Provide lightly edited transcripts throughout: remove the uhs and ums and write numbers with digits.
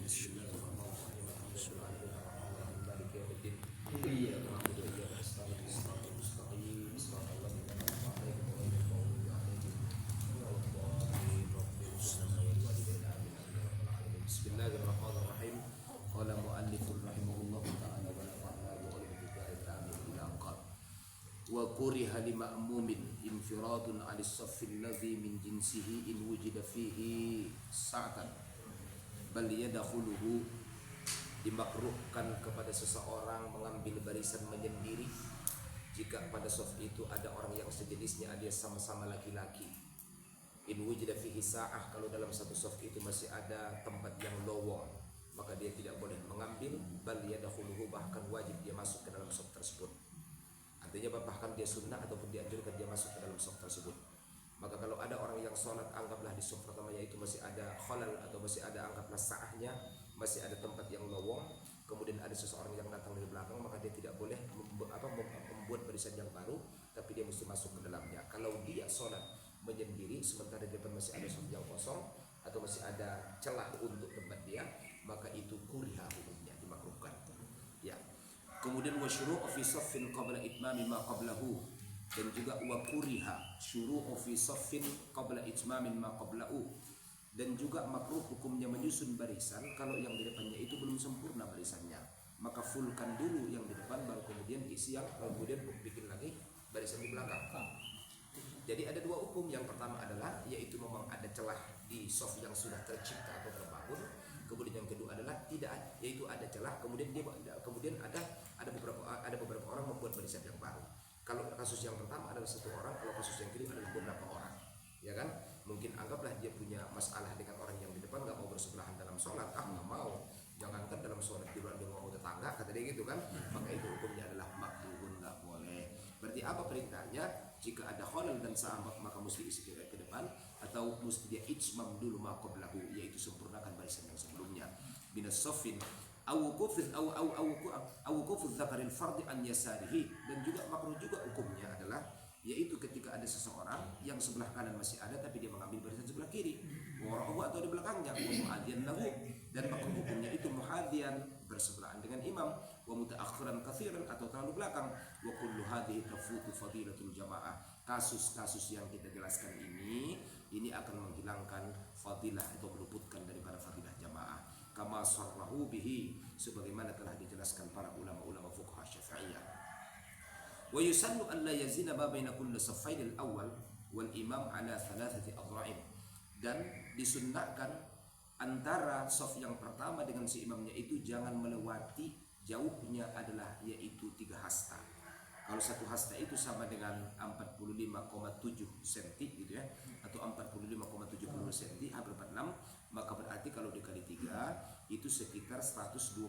Bismillahirrahmanirrahim. Alhamdulillahirrahmanirrahim. Maliki yaumiddin. Iyyaka na'budu wa iyyaka nasta'in. Ihdinas mustaqim. Shiratal ladzina an'amta 'alaihim ghairil maghdubi 'alaihim waladdallin. Bismillahirrahmanirrahim. Qala mu'allifun rahimahullahu ta'ala wa nafa'na bi ulumil amin ila anqal. Wa kuriha li ma'mumin infiradun 'alis saffil ladzi min jinsihi in wujida fihi sa'atan bal yadkhuluhu. Dimakruhkan kepada seseorang mengambil barisan menyendiri jika pada saf itu ada orang yang sejenisnya, ada sama-sama laki-laki. In wujida fihi sa'ah, kalau dalam satu saf itu masih ada tempat yang lowong, maka dia tidak boleh mengambil. Bal yadkhuluhu, bahkan wajib dia masuk ke dalam saf tersebut. Artinya bahkan dia sunnah ataupun dianjurkan dia masuk ke dalam saf tersebut. Maka kalau ada orang yang sholat, anggaplah di saf pertamanya itu masih ada khalal atau masih ada, anggaplah sa'ahnya, masih ada tempat yang lowong, kemudian ada seseorang yang datang dari belakang, maka dia tidak boleh membuat barisan yang baru, tapi dia mesti masuk ke dalamnya. Kalau dia sholat menyendiri sementara di depan masih ada saf yang kosong atau masih ada celah untuk tempat dia, maka itu kuriha, hukumnya dimakruhkan. Ya. Kemudian wa syuru'u fi saffin qabla itmami ma qablahu, dan juga wa kuriha syuru'u fi saffin qabla itmami ma qablahu, dan juga makruh hukumnya menyusun barisan kalau yang di depannya itu belum sempurna barisannya, maka fullkan dulu yang di depan baru kemudian isi yang kemudian bikin lagi barisan di belakang. Jadi ada dua hukum. Yang pertama adalah yaitu memang ada celah di saf yang sudah tercipta atau terbangun. Kemudian yang kedua adalah tidak, yaitu ada celah kemudian ada beberapa orang membuat barisan yang baru. Kalau kasus yang pertama adalah satu orang, kalau kasus yang kedua adalah beberapa orang, ya kan? Mungkin anggaplah dia punya masalah dengan orang yang di depan, nggak mau bersebelahan dalam sholat, nggak mau, jangankan dalam sholat di luar, dia mau tetangga, kata dia gitu kan, maka itu hukumnya adalah makruhun, nggak boleh. Berarti apa perintahnya? Jika ada khalal dan sahabat maka mesti isi ke depan, atau mesti dia ijmam dulu ma qablahu, yaitu sempurnakan barisan yang sebelumnya. Binas safin awqufuz dzakaril fardhi an yasarihi, dan juga makruh juga hukumnya adalah yaitu ketika ada seseorang yang sebelah kanan masih ada tapi dia mengambil barisan sebelah kiri, warahu atau di belakangnya, wa mu'adhiyan lahu, dan makruh hukumnya itu muhadhiyan, bersebelahan dengan imam, wa mutaakhiran katsiran, atau terlalu belakang. Wa kullu hadhihi tafutu fadilatul jamaah. Kasus-kasus yang kita jelaskan ini akan menghilangkan fadilah atau meluputkan daripada fadilah jamaah, kama sarrahu bihi, sebagaimana telah dijelaskan para ulama-ulama fuqaha Syafi'iyah. Wa yusannu an la yazina ma baina kulli saffain al-awwal wal imam ala thalathati adhra'in, dan disunnahkan antara saf yang pertama dengan si imamnya itu jangan melewati jauhnya adalah yaitu 3 hasta. Kalau 1 hasta itu sama dengan 45,7 cm gitu ya, atau 45,70 cm, hampir 46, maka berarti kalau dikali 3 itu sekitar 121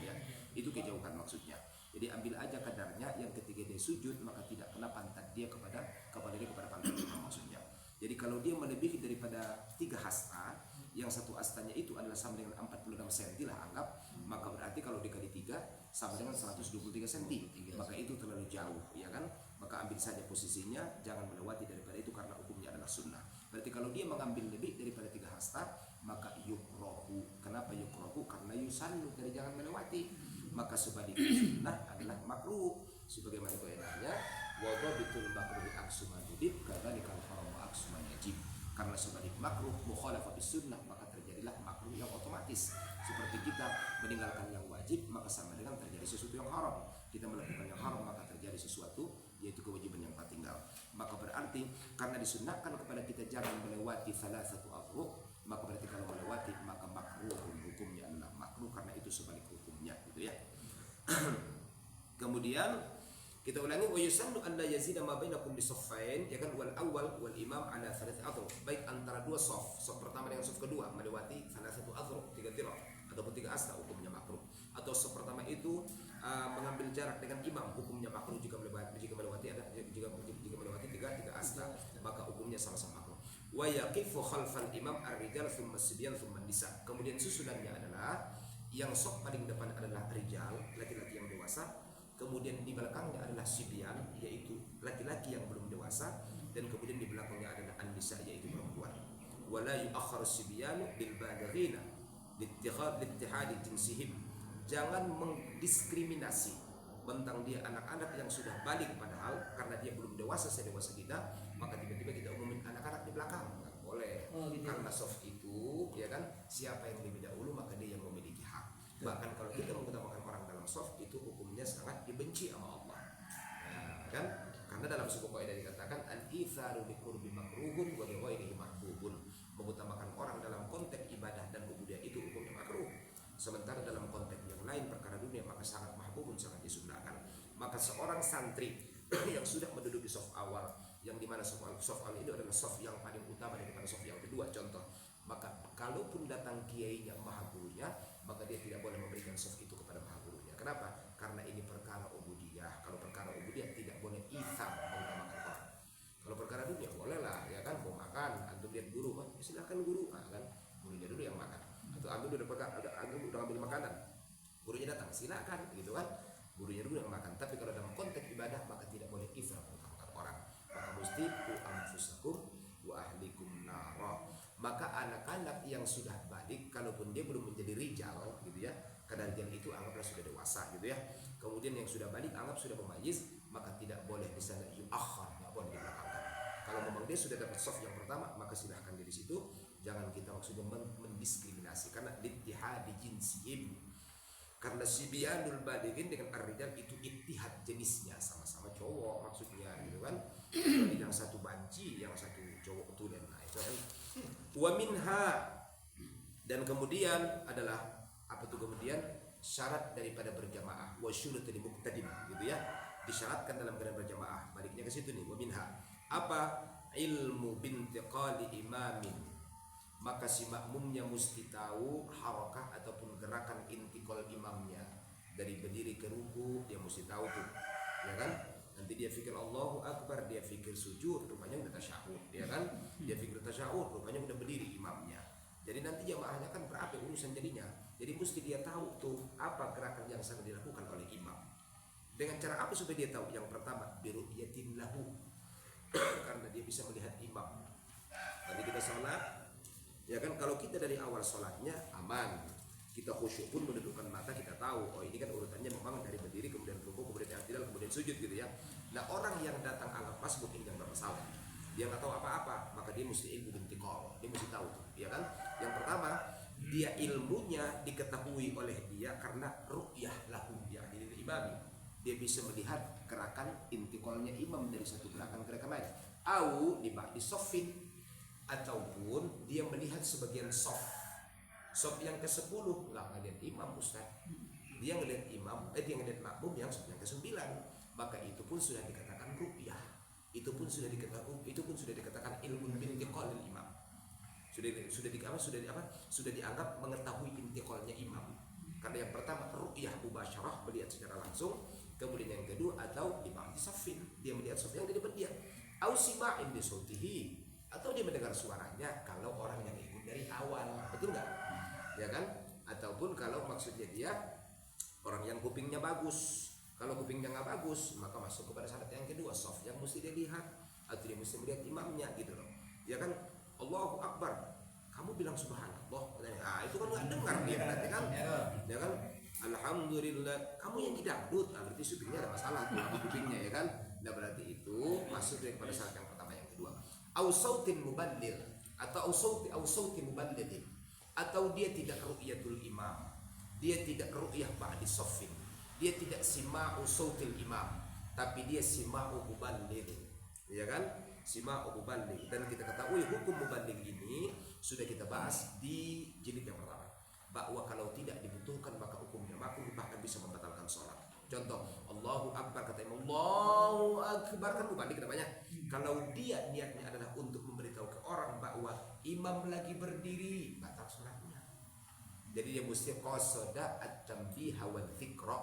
ya. Itu kejauhan maksudnya. Jadi ambil aja kadarnya, yang ketiga dia sujud maka tidak kena pantat dia kepada pantat dia maksudnya. Jadi kalau dia melebihi daripada 3 hasta, yang 1 hastanya itu adalah sama dengan 46 cm lah anggap, maka berarti kalau dikali 3 sama dengan 123 cm, maka itu terlalu jauh, ya kan? Maka ambil saja posisinya, jangan melewati daripada itu karena hukumnya adalah sunnah. Berarti kalau dia mengambil lebih daripada 3 hasta, maka yukrohu. Kenapa yukrohu? Karena yusannu, dari jangan melewati. Maka sebaliknya sunnah adalah makruh, sebagaimana kaidahnya wa dhabitul makruhi aksuman yujib kadzalika al-haram aksuman yajib. Karena sebalik makruh mukhalafah bis sunnah, maka terjadilah makruh yang otomatis. Seperti kita meninggalkan yang wajib, maka sama dengan terjadi sesuatu yang haram. Kita melakukan yang haram, maka terjadi sesuatu yaitu kewajiban yang tertinggal. Maka berarti karena disunnahkan kepada kita jangan melewati salah satu adhruk, maka berarti kalau melewati maka makruh, hukumnya adalah makruh, karena itu sebalik hukumnya, gitu ya. Kemudian kita ulangi, wa yusannu an la yazida ma baina kulli saffain, ya kan, wal awwal wal imam ala thalath adhruk, baik antara 2 saf pertama dengan saf kedua melewati salah satu adhruk, 3 dhira ataupun 3 hasta, hukumnya makruh. Atau saf pertama itu mengambil jarak dengan imam, hukumnya makruh jika melewati 3 hasta, maka hukumnya sama-sama makruh. Wa yaqifu khalfal imam ar-rijal thumma as-sibyan thumma an-nisa. Kemudian susunannya adalah yang saf paling depan adalah rijal, laki-laki yang dewasa, kemudian di belakangnya adalah sibyan, yaitu laki-laki yang belum dewasa, dan kemudian di belakangnya adalah an-nisa, yaitu perempuan. wala yu'akhkharu sibyanu bil balighina littihadi jinsihim. Jangan mendiskriminasi tentang dia anak-anak yang sudah balik padahal karena dia belum dewasa sedewasa kita, maka tiba-tiba kita umumin anak-anak di belakang. Nggak boleh. Gitu. Karena soft itu ya kan, siapa yang lebih dahulu maka dia yang memiliki hak. Bahkan kalau kita mengutamakan orang dalam soft itu hukumnya sangat dibenci sama Allah. Nah, kan? Karena dalam sebuah kaidah dikatakan al-itharu bi qurbi makruhun wa li ghairihi mahbubun. Mengutamakan orang dalam konteks ibadah dan ubudiyah itu hukumnya makruh. Sementara dalam konteks yang lain perkara dunia maka sangat mahbubun, sangat disunahkan. Maka seorang santri yang sudah menduduki soft awal, yang dimana soft awal ini adalah soft yang paling utama daripada soft yang kedua, contoh, maka kalaupun datang kiainya maha gurunya, maka dia tidak boleh memberikan soft itu kepada maha gurunya. Kenapa? Karena ini perkara ubudiyah. Kalau perkara ubudiyah tidak boleh itham mengutamakan orang. Kalau perkara dunia bolehlah, ya kan, mau makan, antum lihat guru, silakan guru, kan gurunya dulu yang makan. Atau ambil udah ambil makanan, gurunya datang, silakan, gitu kan, gurunya dulu yang makan. Tapi kalau dalam konteks ibadah maka tidak boleh itham mengutamakan orang. Maka mesti anfusakum wa ahlikum nara. Maka anak-anak yang sudah balik, kalaupun dia belum menjadi rijal, gitu ya, karena rijal itu anggaplah sudah dewasa, gitu ya. Kemudian yang sudah balik anggap sudah memayyiz, maka tidak boleh di sana yu'akhkhar, nggak boleh dibelakangkan. Kalau memang dia sudah dapat soft yang pertama, maka silahkan dia di situ. Jangan kita maksudnya mendiskriminasi karena littihadi jinsihim. Karena sibyanul balighin dengan ar-rijal itu ittihad jenisnya, sama-sama cowok maksudnya, gitu kan. Yang satu banci, yang satu cowok tulen. Nah, itu kan. Wa minha, dan kemudian adalah apa tuh kemudian syarat daripada berjamaah, wa syurutul muqtadim, gitu ya. Disyaratkan dalam keadaan berjamaah. Baliknya ke situ nih, wa minha. Apa? Ilmu bintiqali imamin. Maka si makmumnya mesti tahu harakah ataupun gerakan intikal imamnya. Dari berdiri ke ruku dia mesti tahu tuh, ya kan? Nanti dia fikir Allahu Akbar, dia fikir sujud, rupanya udah tasyahud, ya kan? Dia fikir tasyahud, rupanya udah berdiri imamnya. Jadi nanti jamaahnya kan berapa urusan jadinya. Jadi mesti dia tahu tuh apa gerakan yang sedang dilakukan oleh imam. Dengan cara apa supaya dia tahu? Yang pertama, biru'yatin lahu. Karena dia bisa melihat imam. Nanti kita sholat, ya kan, kalau kita dari awal sholatnya aman, kita khusyuk pun mendudukkan mata, kita tahu oh ini kan urutannya memang dari berdiri kemudian rukuk kemudian i'tidal kemudian sujud, gitu ya. Nah, orang yang datang alat pas mungkin yang bermasalah, dia nggak tahu apa-apa, maka dia mesti ilmu intiqal, dia mesti tahu tuh, ya kan. Yang pertama, dia ilmunya diketahui oleh dia karena ru'yah lahu, ya dari imami. Dia bisa melihat gerakan intiqalnya imam dari satu gerakan ke gerakan lain. Au di sofin, ataupun dia melihat sebagian soft yang ke-10 nggak ngelihat imam Ustaz, dia ngelihat imam, dia ngelihat makmum yang soft yang ke-9, maka itu pun sudah dikatakan ru'yah, itu pun sudah dikatakan ilmu intiqal imam, sudah dianggap mengetahui intiqalnya imam. Karena yang pertama ru'yah mubasyarah, melihat secara langsung, kemudian yang kedua atau di ba'di safin, dia melihat soft yang di depan dia, au sima'in bi sautihi, atau dia mendengar suaranya kalau orang yang ikut dari awal, betul nggak? Ya kan? Ataupun kalau maksudnya dia orang yang kupingnya bagus. Kalau kupingnya nggak bagus, maka masuk kepada syarat yang kedua, soft yang mesti dia lihat, atau dia mesti melihat imamnya, gitu loh. Ya kan? Allahu Akbar, kamu bilang subhanallah, itu kan nggak dengar dia berarti kan? Ya kan? Alhamdulillah, kamu yang didangdut, berarti supingnya ada masalah tuh di kupingnya, ya kan? Nah, berarti itu masuk kepada syarat yang pertama, yang kedua. Au sautin muballigh, atau au sauti muballigh, atau dia tidak ru'yatul imam, dia tidak ru'yah ba'di saffin, dia tidak sima'u sautil imam, tapi dia sima'u muballigh, ya kan? Sima'u muballigh. Dan kita ketahui hukum muballigh ini sudah kita bahas di jilid yang pertama, bahwa kalau tidak dibutuhkan maka hukumnya makruh, bahkan bisa membatalkan sholat. Contoh, Allahu Akbar, kata imam Allahu Akbar, kan muballigh namanya. Kalau dia niatnya adalah untuk memberitahu ke orang bahwa imam lagi berdiri, batal sholatnya. Jadi dia mesti qasada at-tanbiha wa dzikra,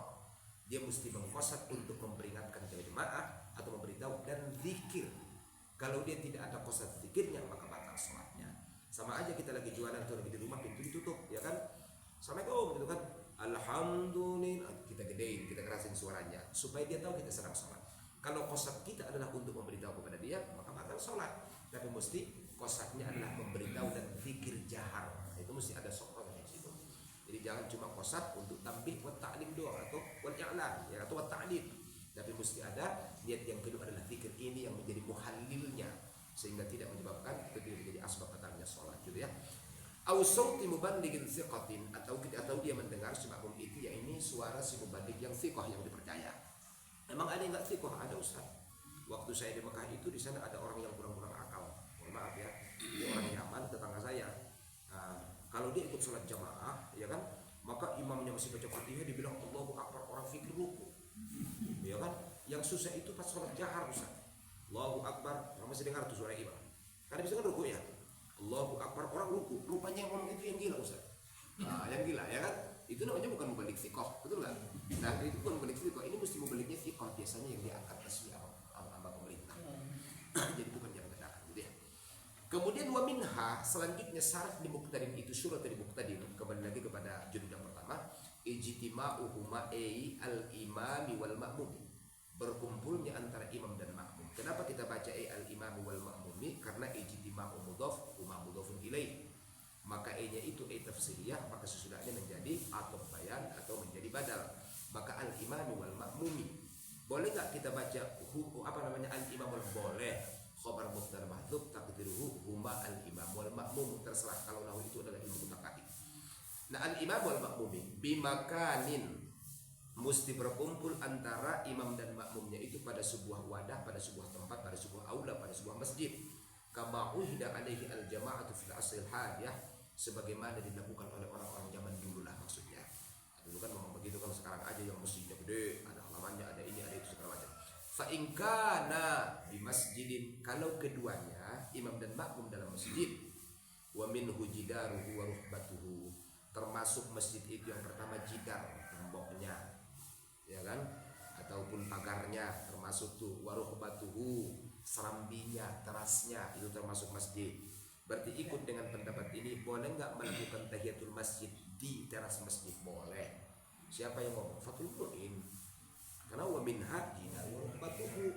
dia mesti mengqasad untuk memperingatkan jemaah atau memberitahu dan zikir. Kalau dia tidak ada qasad zikirnya, maka batal sholatnya. Sama aja kita lagi jualan tuh, lagi di rumah, pintu ditutup, ya kan? Assalamualaikum, gitu kan? Alhamdulillah, kita gedein, kita kerasin suaranya supaya dia tahu kita sedang sholat. Kalau qasad kita adalah untuk memberitahu kepada dia, maka batal sholat. Tapi mesti Qasatnya adalah memberitahu dan zikir jahar. Itu mesti ada sokongnya di situ. Jadi jangan cuma qasat untuk tambih wa ta'lim doang atau wal i'lan ya atau wa ta'lim. Tapi mesti ada niat yang kedua adalah zikir ini yang menjadi muhallilnya sehingga tidak menyebabkan itu tidak menjadi asbab batalnya sholat gitu ya. Au sauti muballighin thiqatin atau dia mendengar si makmum itu ya ini suara si muballigh yang thiqah yang dipercaya. Memang ada yang enggak thiqah, ada Ustaz. Waktu saya di Mekah itu di sana ada orang yang kurang-kurang akal. Mohon maaf ya. Dia orang Yaman tetangga saya. Nah, kalau dia ikut sholat jamaah ya kan, maka imamnya masih baca Fatihah dibilang Allahu Akbar, orang fikir ruku. Ya kan? Yang susah itu pas sholat jahar Ustaz. Allahu Akbar, orang masih dengar tuh suara imam. Karena bisa kan ruku ya. Allahu Akbar, orang ruku. Rupanya yang ngomong itu yang gila Ustaz. Nah, yang gila ya kan? Itu namanya bukan mubalik thiqah, betul enggak? Nah, itu bukan mubalik thiqah, ini mesti mubaliknya thiqah biasanya yang diangkat tasbih sama pemerintah. Jadi bukan yang benar gitu ya. Kemudian wa minha, selanjutnya syarat di muqtadim itu syurat di muqtadim, kembali lagi kepada judul yang pertama, ijtima'uhuma al-imami wal ma'mum. Berkumpulnya antara imam dan makmum. Kenapa kita baca al-imami wal ma'mumi? Karena ijtima'u mudhaf wa mudhafun ilaih. Maka e-nya itu tafsiriyah, maka sesudahnya menjadi atau bayan atau menjadi badal. Maka al-imami wal ma'mumi. Boleh enggak kita baca al-imam wal boleh? Khabar mubtada mahdhuf taqdiruhu huma al-imam wal ma'mum, terserah kalau nahwu itu adalah ilmu mutaqaddim. Nah, al-imam wal ma'mumi bimakanin, mesti berkumpul antara imam dan makmumnya itu pada sebuah wadah, pada sebuah tempat, pada sebuah aula, pada sebuah masjid. Kama uhida alaihi al-jama'atu fil asril hadiyah, sebagaimana dilakukan oleh orang-orang zaman dulu lah maksudnya. Dulu kan memang begitu, kalau sekarang aja yang masjidnya gede, ada halamannya, ada ini, ada itu segala macam. Fa in kana di masjidin, kalau keduanya imam dan makmum dalam masjid, wa minhu jidaruhu wa ruhbatuhu, termasuk masjid itu yang pertama jidar, temboknya ya kan, ataupun pagarnya termasuk tuh, wa ruhbatuhu, serambinya, terasnya, itu termasuk masjid. Berarti ikut dengan pendapat ini, boleh nggak melakukan tahiyatul masjid di teras masjid? Boleh. Siapa yang ngomong? Fathul Mu'in. Karena wa minha jidaruhu wa ruhbatuhu.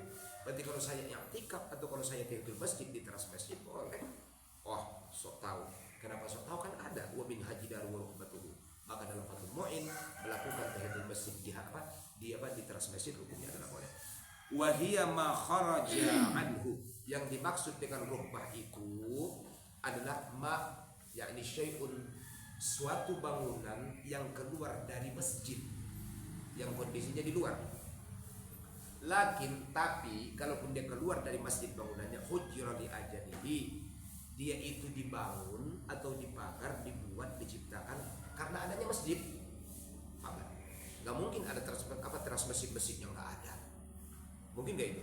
Berarti kalau saya i'tikaf atau kalau saya tahiyatul masjid di teras masjid boleh. Oh, sok tahu. Kenapa sok tahu? Kan ada wa minha jidaruhu wa ruhbatuhu. Maka dalam Fathul Mu'in melakukan tahiyatul masjid di di teras masjid hukumnya adalah boleh. Wa hiya ma kharaja anhu, yang dimaksud dengan ruhbah itu adalah yakni syai'un, suatu bangunan yang keluar dari masjid, yang kondisinya di luar. Tapi kalaupun dia keluar dari masjid bangunannya, hujra li ajalihi, dia itu dibangun atau dipagar, dibuat, diciptakan karena adanya masjid. Gak mungkin ada teras masjid yang gak ada. Mungkin gak itu?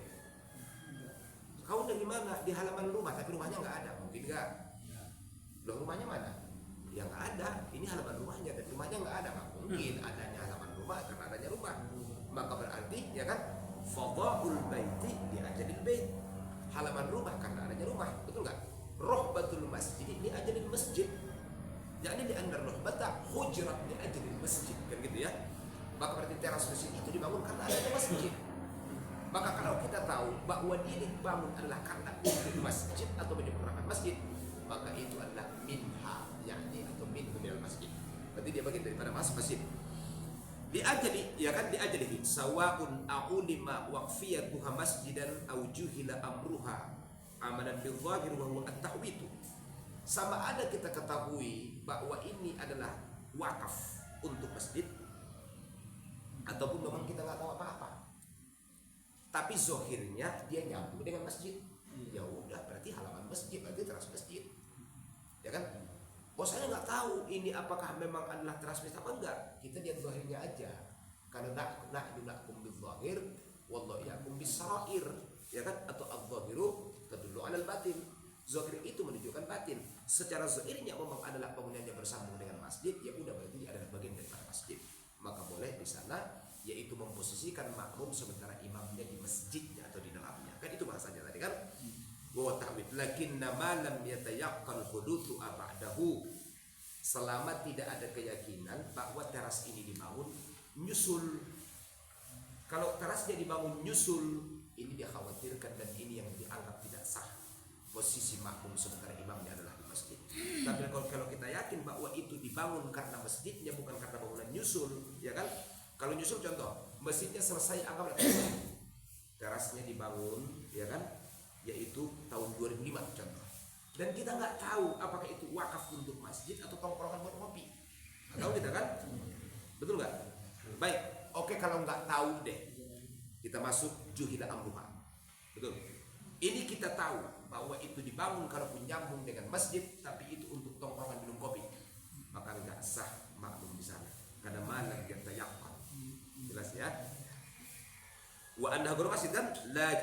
Kau dari mana? Di halaman rumah, tapi rumahnya gak ada. Mungkin gak? Loh, rumahnya mana? Ya gak ada. Ini halaman rumahnya, tapi rumahnya gak ada. Gak mungkin adanya halaman rumah karena adanya rumah. Maka berarti ya kan, fadha'ul baiti di ajalil bait, halaman rumah karena adanya rumah. Betul gak? Rohbatul masjid ini ajalil masjid. Yakni di anna rohbata hujrat di ajalil masjid. Kan gitu ya. Maka berarti teras masjid itu dibangun karena adanya masjid. Maka kalau kita tahu bahwa dia dibangun adalah karena untuk masjid atau menyempurnakan masjid, maka itu adalah minha, yakni atau min minal masjid. Berarti dia bagian daripada masjid. Diajali, ya kan, diajali sawaun a'ulima waqfiyatuha masjidan aw juhila amruha amalan bil zahir wa huwa at-tahwitu. Sama ada kita ketahui bahwa ini adalah wakaf untuk masjid, ataupun memang kita nggak tahu apa-apa, tapi zohirnya dia nyambung dengan masjid. Ya udah, berarti halaman masjid, berarti teras masjid, ya kan? Oh, saya nggak tahu ini apakah memang adalah teras masjid apa enggak. Kita lihat zohirnya aja. Karena na'kum bil-zahir wallahu ya'kum bis-sarair, ya kan? Atau adz-zahiru tadullu 'alal batin. Zahir itu menunjukkan batin. Secara zahirnya memang adalah bangunannya bersambung dengan masjid, ya udah berarti dia adalah bagian daripada masjid. Maka boleh di sana, yaitu memposisikan makmum sementara imamnya di masjidnya atau di dalamnya. Kan itu bahasanya tadi kan? Wa ta'wid lakinna ma lam yatayaqqan hudutsu ba'dahu, selama tidak ada keyakinan bahwa teras ini dibangun nyusul. Kalau terasnya dibangun nyusul, ini dikhawatirkan dan ini yang dianggap tidak sah. Posisi makmum sementara yakin bahwa itu dibangun karena masjidnya, bukan karena bangunan nyusul, ya kan? Kalau nyusul contoh, masjidnya selesai anggaplah terasnya dibangun, ya kan? Yaitu tahun 2005 contoh. Dan kita nggak tahu apakah itu wakaf untuk masjid atau tongkrongan buat ngopi. Nggak tahu kita kan? Betul nggak? Baik, oke, kalau nggak tahu deh, kita masuk juhila amruha. Betul. Ini kita tahu bahwa itu dibangun kalaupun nyambung dengan masjid, tapi itu untuk tongkrongan minum kopi, maka nggak sah makmum di sana. Karena mana dia tayakkan. Jelas ya? Wa annahu ghairu masjidan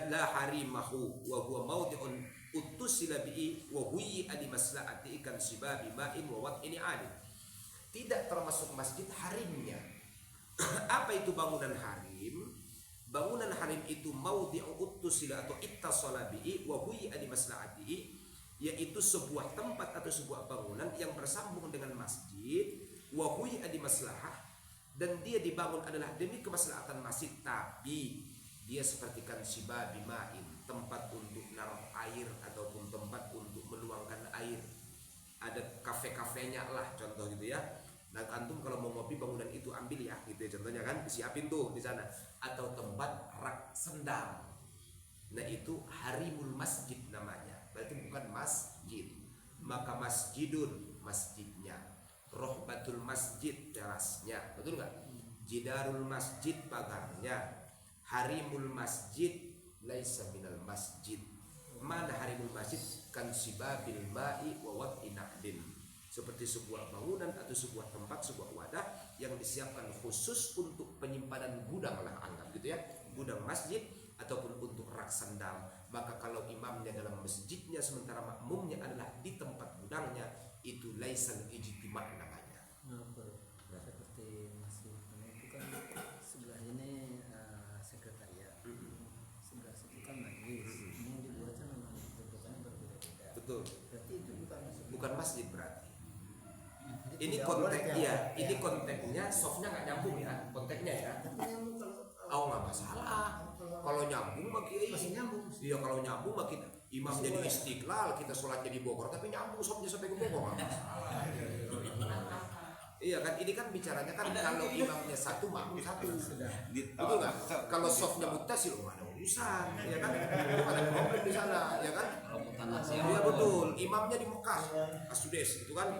la harimahu wa huwa mawdi'un uttusila bihi wa huyi'a li maslahati kan sibabi ma'in wa wat'ini 'ali. Tidak termasuk masjid harimnya. Apa itu bangunan harim? Bangunan harim itu mawdi'u uttusila atau ittasala bihi wa huyi'a li maslahati, yaitu sebuah tempat atau sebuah bangunan yang bersambung dengan masjid, wa huyi'a li maslahah, dan dia dibangun adalah demi kemaslahatan masjid, tapi dia seperti kan sibabi ma'in, tempat untuk naruh air ataupun tempat untuk meluangkan air. Ada kafe-kafenya lah contoh gitu ya. Nah antum kalau mau ngopi bangunan itu ambil ya gitu ya, contohnya kan disiapin tuh di sana. Atau tempat rak sendal. Nah itu harimul masjid namanya. Berarti bukan masjid. Maka masjidun masjidnya, rohbatul masjid terasnya, betul nggak? Jidarul masjid pagarnya. Harimul masjid laisa minal masjid. Mana harimul masjid? Kan sibabil ma'i wa wat'i naqdin. Seperti sebuah bangunan atau sebuah tempat, sebuah wadah yang disiapkan khusus untuk penyimpanan gudang lah, anggap gitu ya, gudang masjid ataupun untuk rak sandal. Maka kalau imamnya dalam masjidnya sementara makmumnya adalah di tempat gudangnya, itu laisal ijtima' namanya. Seperti masjid itu kan sebelah ini sekretariat, sebelah situ kan majelis. Ini dibuatnya memang bentukannya berbeda-beda. Betul. Berarti itu bukan masjid berarti. Ini konteks ya, ini konteksnya softnya nggak nyambung ya, konteksnya ya. Oh nggak masalah. Kalau nyambung bagi masih nyambung. Iya kalau nyambung bagi imamnya di Istiqlal, kita sholatnya di Bogor, tapi nyambung softnya sampai ke Bogor nggak masalah. Iya kan, ini kan bicaranya kan kalau imamnya satu, makmum satu. Betul nggak? Kalau softnya muttasil, nggak ada urusan, ya kan? Bukan ada problem di sana, ya kan? Iya betul. Imamnya di Mekah, Asudes, itu kan?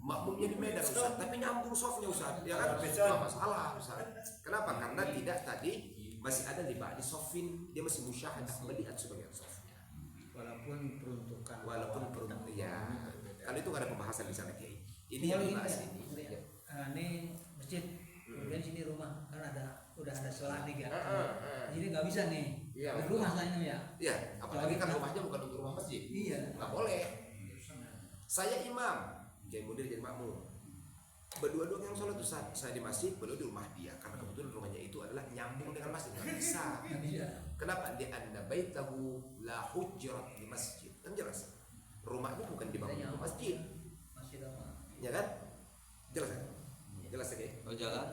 Makmumnya di Medan, Ustaz. Tapi nyambung softnya, Ustaz, ya kan? Nggak masalah, Ustaz. Kenapa? Karena tidak tadi masih ada di ba'di sofin, dia masih musyahadah melihat sebagian softnya. Walaupun peruntukan ya. Kalau itu nggak ada pembahasan di sana, Kiai. Ini yang dibahas ini. Ini masjid, kemudian sini rumah, kan udah ada sholat nih kan. Jadi nggak bisa nih. Iya, di rumah lainnya ya. Iya, apalagi kan rumahnya bukan untuk rumah masjid. Iya. Nggak boleh. Saya imam, jadi mudir jadi makmum. Berdua-dua yang sholat tuh saya di masjid, berdua di rumah dia. Karena kebetulan rumahnya itu adalah nyambung dengan masjid. Nggak bisa. Kenapa? Di anda baitahu la hujrat di masjid. Kan jelas. Rumahnya bukan dibangun di masjid. Masjid apa? Ya kan? Jelas kan? Jelas ya, Kiai? Oh jalan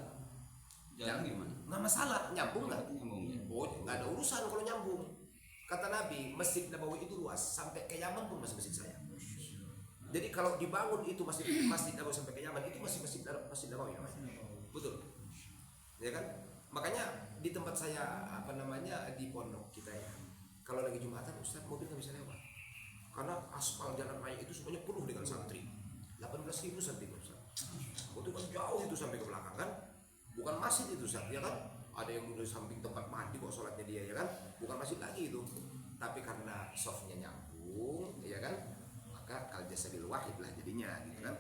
gimana? Nggak masalah, nyambung nggak? Nyambungnya. Oh, nggak ada urusan kalau nyambung. Kata Nabi, Masjid Nabawi itu luas, sampai ke Yaman pun masih masjid saya. Jadi kalau dibangun itu masjid Nabawi sampai ke Yaman itu masih masjid Nabawi namanya. Betul. Ya kan? Makanya di tempat saya di pondok kita ya. Kalau lagi Jumatan, Ustaz mobil nggak bisa lewat. Karena aspal jalan raya itu semuanya penuh dengan santri. 18.000 santri, Ustaz. Itu kan jauh itu sampai ke belakang kan, bukan masjid itu Ustaz, ya kan? Ada yang di samping tempat mandi kok sholatnya dia, ya kan? Bukan masjid lagi itu, tapi karena softnya nyambung, ya kan? Maka kal jasadil wahid lah jadinya, gitu kan?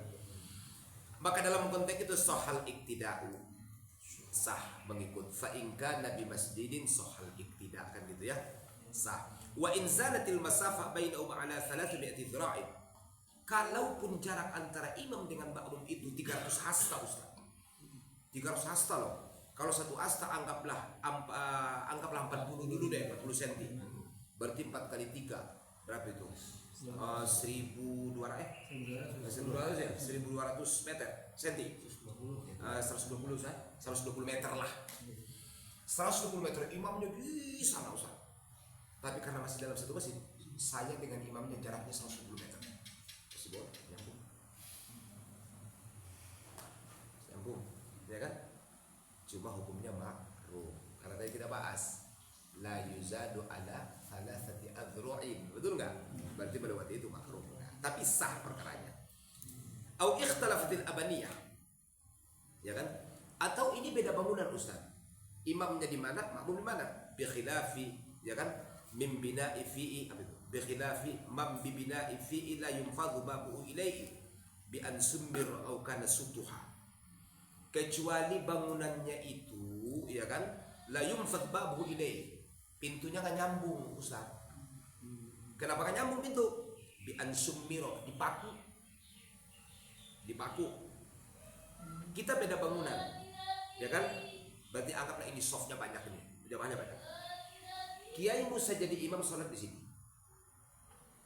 Maka dalam konteks itu sohal iktida'u, sah mengikut. Fa'inka nabi masjidin sohal iktidak kan gitu ya, sah. Wa inzalatil masafah bainahum ala 300 dzira'in. Kalaupun jarak antara imam dengan makmum itu 300 hasta, Ustaz. 300 hasta loh. Kalau satu hasta anggaplah 40 dulu deh, 40 cm. Berarti 4 kali 3 berapa itu? 1.200 ya? 1.200 meter cm. 120 Ustaz. 120 meter lah. 120 meter imamnya di sana, Ustaz. Tapi karena masih dalam satu masjid, saya dengan imamnya jaraknya 120 meter. Boleh, nyambung. yuzadu ala thalathati adhru'in. Betul nggak? Berarti pada waktu itu makruh. Tapi sah perkaranya. Au ikhtalafatil abaniyah. Ya kan? Atau ini beda bangunan Ustaz. Imamnya di mana, makmum di mana? Bi khilafi, ya kan? Min bina'i fi'i apa itu? Bi khilafi mam bi bina'i fi'i la yunfadhu babuhu ilaihi bi an summir au kana sutuha. Kecuali bangunannya itu, ya kan? La yunfadh babuhu ilaihi. Pintunya kan nyambung, Ustaz. Kenapa kan nyambung pintu? Bi an summiro, dipaku. Dipaku. Kita beda bangunan, ya kan? Berarti anggaplah ini softnya banyak ini, jamaahnya banyak. Kiai Musa jadi imam sholat di sini.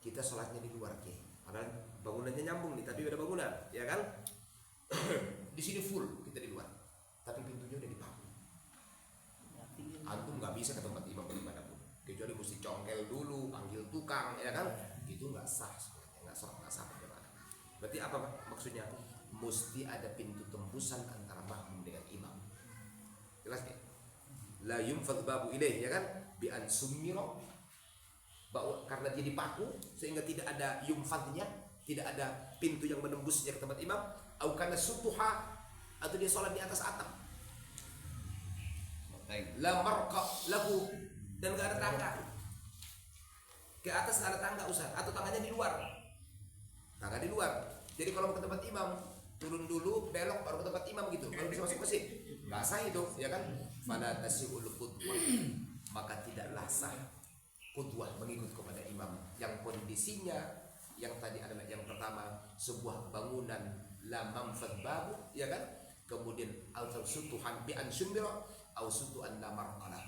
Kita sholatnya di luar kiai. Padahal bangunannya nyambung nih, tapi beda bangunan, ya kan? Di sini full, kita di luar. Tapi pintunya udah dipaku. Antum nggak bisa ke tempat imam dimanapun, kecuali mesti congkel dulu, panggil tukang, ya kan? Itu nggak sah, nggak sah, nggak sah. Berarti apa maksudnya? Mesti ada pintu tembusan antara makmum dengan imam. Jelas ya? La yunfadh babu ilaih, ya kan? Bi an sumiro, karena dia dipaku sehingga tidak ada yumfadnya, tidak ada pintu yang menembusnya ke tempat imam. Au kana sutuha, atau dia sholat di atas atap. La marqa lahu, dan gak ada tangga. Ke atas gak ada tangga Ustaz, atau tangganya di luar. Tangga di luar. Jadi kalau mau ke tempat imam, turun dulu, belok baru ke tempat imam gitu. Baru bisa masuk masjid. Gak sah itu, ya kan? Fala tasihul qudwah. Maka tidaklah sah qudwah mengikut kepada imam yang kondisinya yang tadi adalah yang pertama sebuah bangunan la manfad babu, ya kan? Kemudian al sutuhan bi an sumbira au sutuan la marqalah.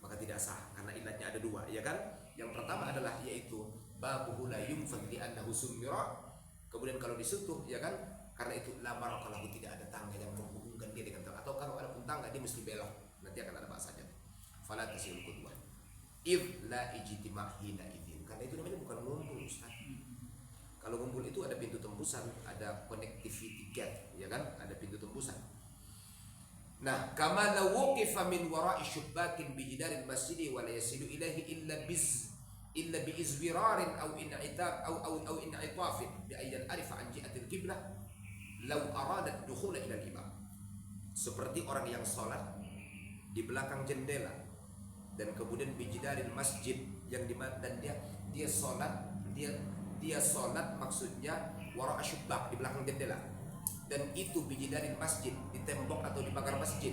Maka tidak sah karena ilatnya ada dua, ya kan? Yang pertama adalah yaitu babu la yunfad li annahu sumbira. Kemudian kalau disutuh, ya kan? Karena itu la marqalah, tidak ada tangga yang menghubungkan dia dengan tangga. Atau kalau ada pun tangga dia mesti belok. Nanti akan ada bahasanya. Fala tasil qudwah. If la ijtima' hina idzin. Karena itu namanya bukan ngumpul, Ustaz. Kalau ngumpul itu ada pintu tembusan, ada connectivity gate, ya kan? Ada pintu tembusan. Nah, kama law wuqifa min wara'i syubbakin bi jidaril masjid wa la yasilu ilaihi illa bi izwirarin aw in'itab aw in'itafin bi ayyan arifa an jihatil qiblah law arada ad-dukhul ila al-imam. Seperti orang yang sholat di belakang jendela dan kemudian bijidaril masjid yang dimana dan dia sholat maksudnya wara asyubbak di belakang jendela, dan itu bijidaril masjid di tembok atau di pagar masjid,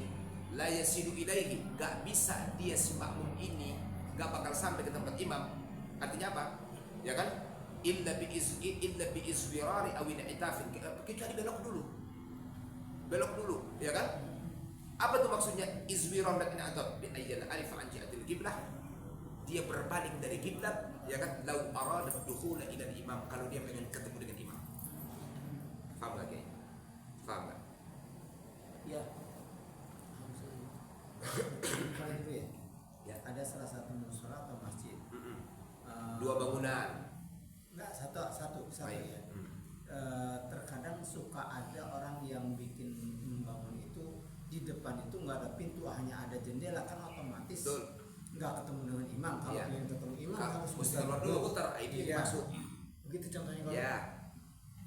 la yasidu ilaihi, gak bisa dia si makmum ini gak bakal sampai ke tempat imam. Artinya apa? Ya kan? Illa bi izwirari aw in'itafin, kecuali belok dulu, ya kan? Apa tuh maksudnya izwiran dan in'ataf? Bi ayyan arifa an jihatil qiblah, dia berpaling dari kiblat, ya kan? Lau arada dukhul ila imam, kalau dia pengen ketemu dengan imam. Faham enggak, Kiai? Faham enggak? Ya. Kalau itu ya, Ya. ada salah satu musola atau masjid. Dua bangunan. Enggak, satu Baik. ya. Terkadang suka ada orang yang bikin membangun itu di depan itu nggak ada pintu, hanya ada jendela, kan otomatis Betul. nggak ketemu dengan imam. Kalau Iya. ingin ketemu imam Maka harus mesti keluar dulu putar, ini Iya. maksud. Begitu contohnya kalau Ya.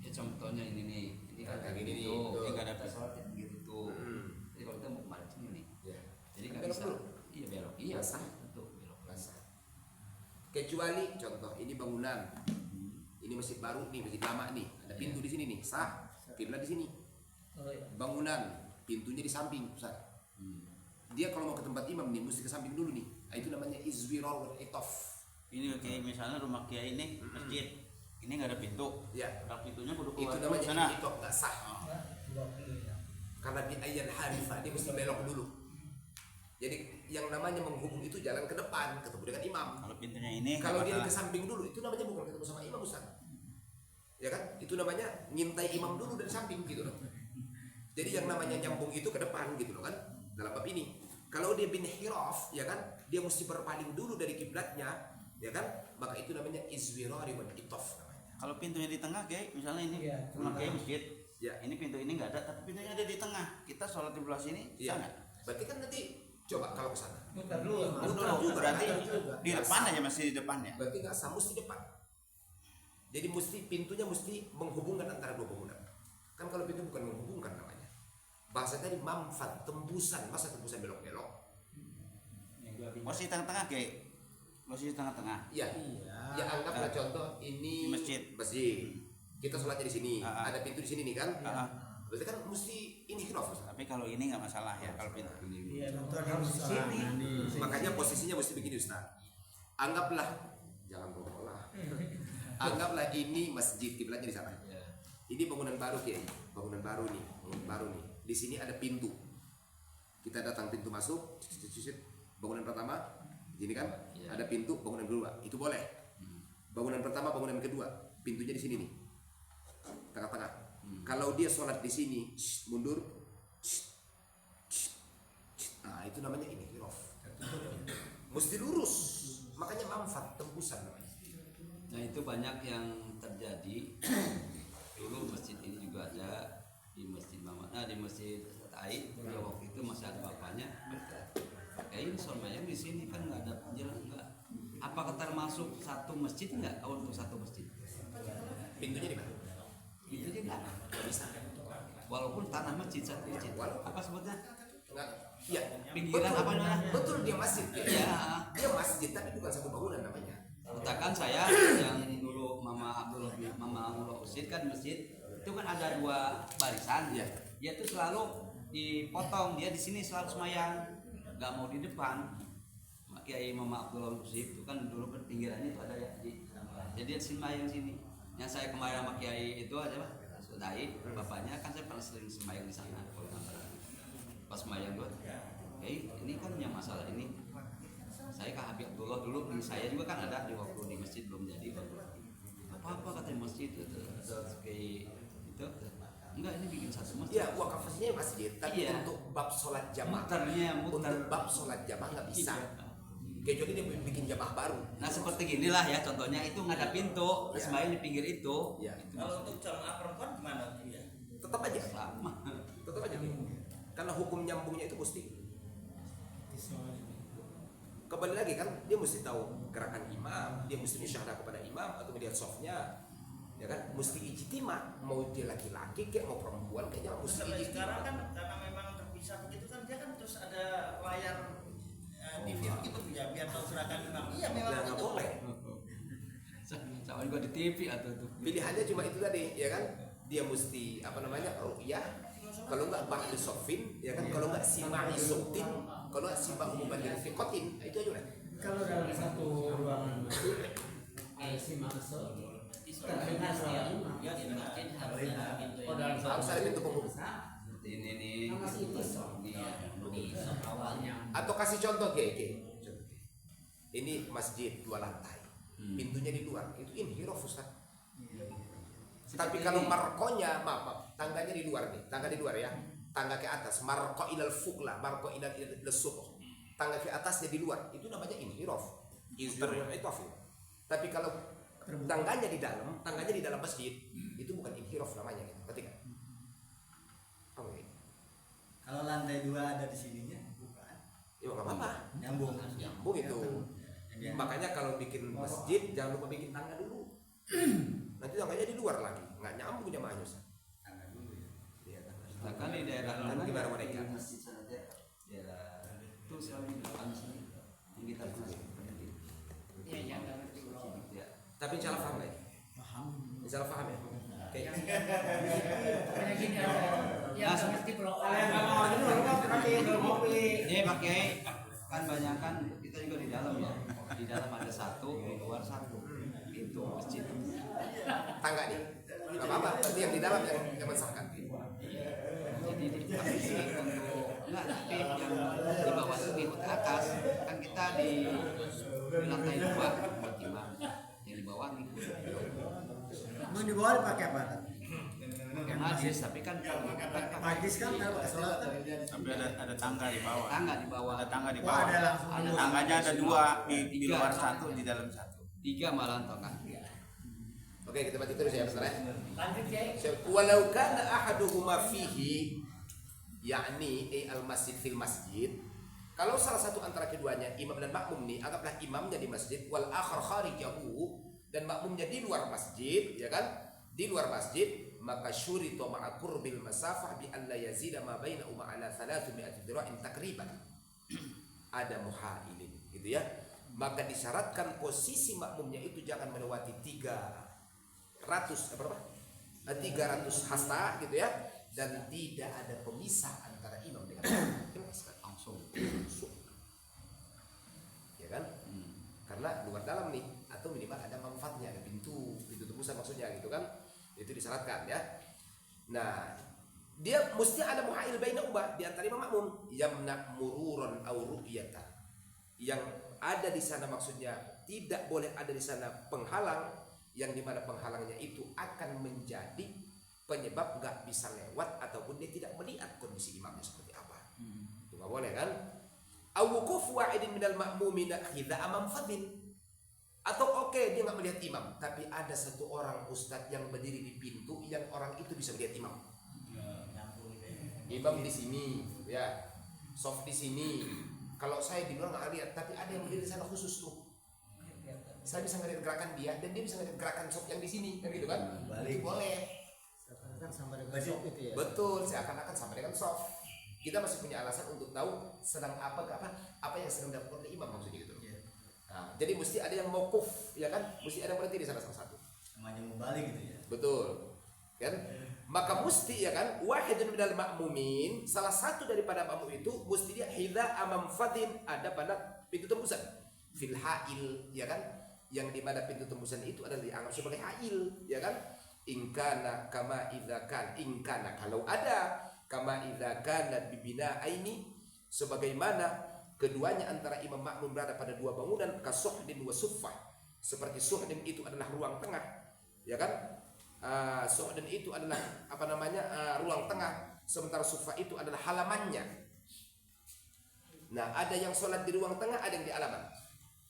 Ya contohnya ini nih, ini kan Kayak gini nih, tuh, tuh. ini kan ada pesawat yang gitu tuh. Hmm. Jadi kalau kita mau kembali sini nih, Ya. jadi nggak Belok bisa. dulu. Iya belok, iya Sah. betul belok. Rasa. Kecuali contoh ini bangunan, ini masjid baru nih, masjid lama nih, ada pintu di sini nih, sah. Kiblat di sini. Oh iya. Bangunan, pintunya di samping, Ustaz. Dia kalau mau ke tempat imam nih mesti ke samping dulu nih. Nah, itu namanya izwirar wal itof. Ini kayak misalnya rumah kiai ini masjid, ini nggak ada pintu, Ya. kalau pintunya kudu Itu keluar dulu namanya sana. itof, nggak sah. Nah, belok dulu ya. Karena bi ayyan harifa, dia mesti belok dulu. Jadi yang namanya menghubung itu jalan ke depan, ketemu dengan imam. Kalau pintunya ini Kalau dia nggak ke samping dulu, itu namanya bukan ketemu sama imam, Ustaz. Ya kan? Itu namanya ngintai imam dulu dari samping gitu loh. Jadi yang namanya nyambung itu ke depan gitu loh kan, dalam bab ini. Kalau dia bin hiraf, ya kan, dia mesti berpaling dulu dari kiblatnya, ya kan? Maka itu namanya izwirari wal itof namanya. kalau pintunya di tengah kayak misalnya ini Iya. rumah kiai masjid, Ya. ini pintu ini nggak ada, tapi pintunya ada di tengah. Kita sholat di belah sini, Iya. sah nggak? Berarti kan nanti coba kalau ke sana, Muter dulu. Muter juga. Berarti juga. di depan aja, masih di depan ya. Berarti nggak sah, mesti depan. Jadi mesti pintunya mesti menghubungkan antara dua bangunan. Kan kalau pintu bukan menghubungkan namanya. Bahasa tadi manfaat, tembusan, masa tembusan belok-belok. Posisi tengah-tengah kayak posisi tengah-tengah. Iya. Ya anggaplah contoh ini Masjid. Kita sholatnya di sini. Ada pintu di sini nih kan. Berarti kan mesti ini khilaf. Tapi kalau ini nggak masalah ya, kalau pintu ini. Iya, Contoh harus di sini. Makanya posisinya mesti begini Ustaz. Anggaplah, jangan bohong lah. Anggaplah ini masjid, kiblatnya di sana. Ya. Ini bangunan baru Kiai, bangunan baru nih. Di sini ada pintu. Kita datang pintu masuk, bangunan pertama, gini kan? Ya. Ada pintu, bangunan kedua, itu boleh. Bangunan pertama, bangunan kedua, pintunya di sini nih, tengah-tengah. Kalau dia sholat di sini, mundur, nah itu namanya ini khilaf. Mesti lurus, makanya manfaat tembusan namanya. Nah itu banyak yang terjadi. Dulu masjid ini juga ada di masjid di masjid Tai. Ya, waktu itu masih ada bapaknya. Ini sormayang di sini kan nggak ada jalan nggak. Apakah termasuk satu masjid nggak? Untuk satu masjid? Pintunya di mana? Itu dia nggak. Nggak bisa. Walaupun tanah masjid satu masjid. Apa sebutnya? Nggak. Iya. Pinggiran Betul. apa namanya? Betul dia masjid. Iya. Dia masjid tapi bukan satu bangunan namanya. Katakan saya yang dulu Mama Abdul Usid kan masjid itu kan ada dua barisan. Iya. Dia tuh selalu dipotong, dia di sini selalu semayang, nggak mau di depan. Kiai Mama Abdul Usid itu kan dulu kan pinggirannya itu ada ya, jadi dia semayang sini. Yang saya kemarin sama Kiai itu aja Pak Sudai, bapaknya kan saya pernah sering semayang di sana. Pas semayang gue, ini kan yang masalah ini. Saya ke Habib Abdullah dulu, saya juga kan ada di waktu di masjid belum jadi waktu apa katanya masjid itu kayak itu enggak, ini bikin satu masjid. Iya, wakafnya masjid, tapi Iya. untuk bab sholat jamaah. Muter. Untuk bab sholat jamaah nggak bisa. Kecuali dia bikin jamaah baru. Nah seperti ginilah ya contohnya, itu nggak ada pintu, Iya. sembahyang di pinggir itu. Iya. Itu Kalau maksudnya. untuk jamaah perempuan gimana ya? Tetap aja, Sama. tetap aja. Karena hukum nyambungnya itu mesti. Kembali lagi kan, dia mesti tahu gerakan imam, dia mesti musyawarah kepada imam atau melihat softnya, ya kan? Mesti ijtima, mau dia laki-laki kayak mau perempuan kayaknya mesti Sampai sekarang ijtima. kan karena memang terpisah begitu kan dia kan terus ada layar TV gitu ya biar tahu gerakan imam. Iya memang Nah, nggak begitu. boleh. Sama juga di TV atau tuh. Pilihannya cuma itu tadi, ya kan? Dia mesti apa namanya ru'yah, kalau nggak ba'du sofin, ya kan? Kalau nggak sima'i sautin, kalau nggak sima'i mubadir fiqatin, itu aja udah. Kalau dalam satu ruangan simak terdengar suara imam. Ya di masjid harus ada pintu Oh, dalam satu Harus ada pintu penghubung. Seperti ini nih. Masih itu di soft awalnya. Atau kasih contoh kayak ini masjid 2 lantai, pintunya di luar, itu inhiraf Ustaz. Tapi kalau markonya, maaf, tangganya di luar nih, tangga di luar ya, tangga ke atas, marko ilal fukla, marko ilal lesuh, tangga ke atasnya di luar, itu namanya inhiraf. Itu. Tapi kalau tangganya di dalam masjid, itu bukan inhiraf namanya, gitu. Ngerti nggak? Oke. Kalau lantai 2 ada di sininya bukan. Ya nggak apa-apa. Nyambung. Nyambung itu. Makanya kalau bikin masjid jangan lupa bikin tangga dulu. Nanti tangganya di luar lagi, nggak nyambung jamaahnya Ustaz. Tangga dulu ya. Iya, tangga. Nah, kan di daerah Kan gimana mereka? di masjid sana aja. Daerah itu selalu di depan sini. Yang kita pernah seperti itu. Iya, ya nggak ngerti. Ya. Tapi insya Allah paham ya? Paham. Insya Allah paham ya? Oke. Pokoknya gini ada yang nggak ngerti bro. Ini pakai kan banyak kan kita juga di dalam ya. Di dalam ada satu, di luar satu. Itu masjid. Tangga nih. Gak apa-apa, berarti yang di dalam yang mensahkan. Jadi dipakai untuk enggak, tapi yang di bawah itu ikut ke atas. Kan kita di lantai 2 buat imam. Yang di bawah ngikut. Mau di bawah dipakai apa? Pakai majlis, tapi kan Majlis kan kalau pakai sholat kan. Tapi ada tangga di bawah. tangga di bawah. Ada tangga di Oh, bawah. ada langsung. Ada Tangganya ada 2 di Tiga. luar 1, di dalam 1. 3 malah toh kan. Oke, kita baca terus ya, Ustaz ya. Lanjut ya. Walau kana ahaduhuma fihi yakni al masjid fil masjid, Kalau salah satu antara keduanya, imam dan makmum nih, anggaplah imamnya di masjid, wal akhar kharijahu, dan makmumnya di luar masjid, ya kan? Di luar masjid, maka syurita ma'a qurbil masafah bi an la yazida ma baina ala 300 dira'in takriban. Ada muhailin, gitu ya. Maka disyaratkan posisi makmumnya itu jangan melewati 300 hasta gitu ya, dan tidak ada pemisah antara imam dengan makmum. Langsung. Ya kan? Karena luar dalam nih, atau minimal ada manfaatnya, ada pintu tembusan maksudnya gitu kan. Itu disyaratkan ya. Nah, dia mesti ada muhail baina ubah di antara imam makmum, yamna mururan aw ru'yata. Yang ada di sana maksudnya tidak boleh ada di sana penghalang, yang dimana penghalangnya itu akan menjadi penyebab nggak bisa lewat ataupun dia tidak melihat kondisi imamnya seperti apa. Itu nggak boleh kan? Awukuf wa'idin minal ma'mumina khidha amam fadin. Atau dia nggak melihat imam, tapi ada satu orang ustadz yang berdiri di pintu yang orang itu bisa melihat imam. Imam di sini, ya, soft di sini. Kalau saya di luar nggak lihat, tapi ada yang berdiri di sana khusus tuh. Saya bisa ngelihat gerakan dia dan dia bisa ngelihat gerakan soft yang di sini, kan gitu kan? Itu boleh. Seakan-akan sama dengan soft itu ya. Betul, seakan-akan sama dengan soft. Kita masih punya alasan untuk tahu sedang apa yang sedang dilakukan oleh imam maksudnya gitu. Nah, jadi mesti ada yang mauquf, ya kan? Mesti ada yang berhenti di salah satu. Namanya membalik gitu ya. Betul. Kan? Maka mesti ya kan, wahidun minal ma'mumin, salah satu daripada makmum itu mesti dia hidha amam fadin, ada pada pintu tembusan. Fil ha'il, ya kan? Yang di mana pintu tembusan itu adalah dianggap sebagai ha'il, ya kan? Ingkana kama idza kan, ingkana kalau ada kama idza kana bibina aini, sebagaimana keduanya antara imam makmum berada pada dua bangunan, kasuhdin wa suffah. Seperti suhdin itu adalah ruang tengah, ya kan? Suhdin itu adalah ruang tengah, sementara suffah itu adalah halamannya. Nah, ada yang sholat di ruang tengah, ada yang di halaman.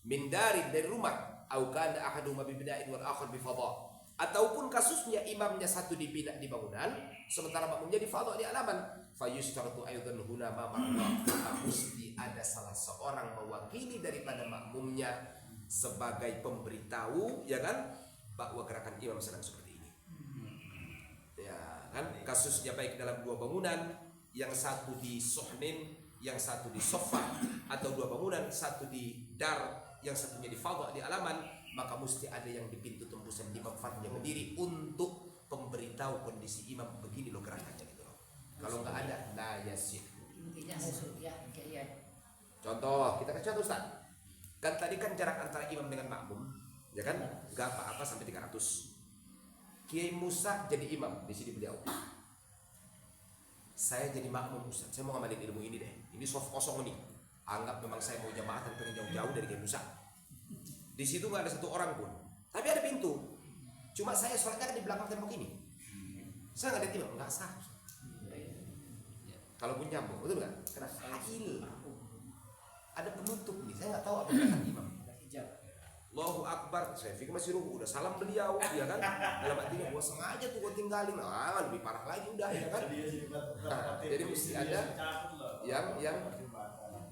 Min darin, dari rumah, au kana ahaduhuma bi bina'in wal akhar bi fadha. Ataupun kasusnya imamnya satu di bangunan, sementara makmumnya di fadha, di halaman. Fayustaratu aidan huna ma mesti ada salah seorang mewakili daripada makmumnya sebagai pemberitahu, ya kan, bahwa gerakan imam sedang seperti ini. Ya kan, kasusnya baik dalam dua bangunan, yang satu di sohnin, yang satu di sofa, atau dua bangunan, satu di dar, yang satunya di fadha, di halaman, maka mesti ada yang di pintu tembusan di manfaatnya berdiri untuk pemberitahu kondisi imam, begini loh gerakannya gitu loh. Kalau nggak ada, la yasih. Contoh, kita kasih contoh Ustaz. Kan tadi kan jarak antara imam dengan makmum, ya kan? Gak apa-apa sampai 300. Kiai Musa jadi imam di sini beliau. Saya jadi makmum Ustaz. Saya mau ngamalin ilmu ini deh. Ini soft kosong nih. Anggap memang saya mau jamaah dan pengen jauh-jauh dari Kiai Musa. Di situ nggak ada satu orang pun, tapi ada pintu. Cuma saya sholatnya kan di belakang tembok ini. Saya nggak ada imam, nggak sah. Kalaupun nyambung, betul nggak? Karena hail. Ada penutup nih, saya nggak tahu apa gerakan imam. Allahu Akbar, saya pikir masih ruku, udah salam beliau, ya kan? Dalam hatinya, gua sengaja tuh gua tinggalin, lebih parah lagi udah, ya kan? Nah, jadi mesti ada yang